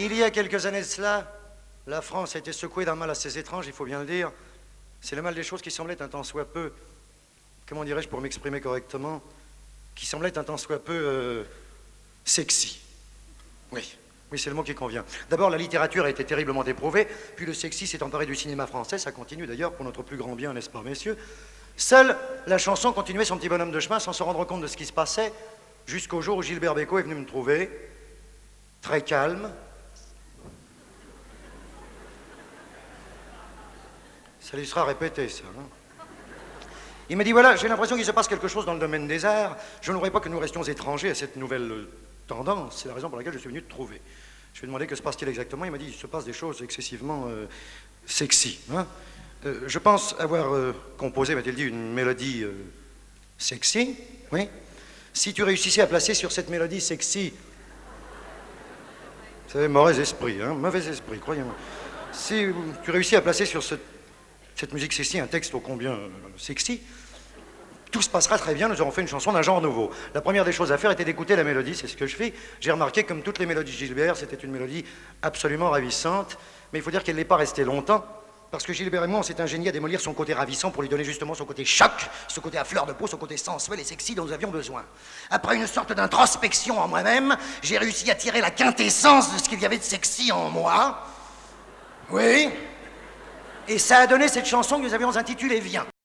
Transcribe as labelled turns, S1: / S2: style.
S1: Il y a quelques années de cela, la France a été secouée d'un mal assez étrange, il faut bien le dire. C'est le mal des choses qui semblait un tant soit peu, comment dirais-je pour m'exprimer correctement, qui semblait un tant soit peu sexy. Oui, c'est le mot qui convient. D'abord, la littérature a été terriblement éprouvée, puis le sexy s'est emparé du cinéma français, ça continue d'ailleurs pour notre plus grand bien, n'est-ce pas, messieurs? Seule la chanson continuait son petit bonhomme de chemin sans se rendre compte de ce qui se passait, jusqu'au jour où Gilbert Bécaud est venu me trouver, très calme. Ça lui sera répété, ça. Hein. Il m'a dit, voilà, j'ai l'impression qu'il se passe quelque chose dans le domaine des arts. Je ne voudrais pas que nous restions étrangers à cette nouvelle tendance. C'est la raison pour laquelle je suis venu te trouver. Je lui ai demandé que se passe-t-il exactement. Il m'a dit, il se passe des choses excessivement sexy. Hein. Je pense avoir composé, m'a-t-il dit, une mélodie sexy. Oui. Si tu réussissais à placer sur cette mélodie sexy... Vous savez, mauvais esprit, hein, mauvais esprit, croyez-moi. Si tu réussis à placer sur cette musique sexy un texte ô combien sexy, tout se passera très bien, nous aurons fait une chanson d'un genre nouveau. La première des choses à faire était d'écouter la mélodie, c'est ce que je fais. J'ai remarqué, comme toutes les mélodies de Gilbert, c'était une mélodie absolument ravissante, mais il faut dire qu'elle n'est pas restée longtemps, parce que Gilbert et moi, on s'est ingénié à démolir son côté ravissant pour lui donner justement son côté choc, ce côté à fleur de peau, son côté sensuel et sexy dont nous avions besoin. Après une sorte d'introspection en moi-même, j'ai réussi à tirer la quintessence de ce qu'il y avait de sexy en moi. Oui. Et ça a donné cette chanson que nous avions intitulée « Viens ».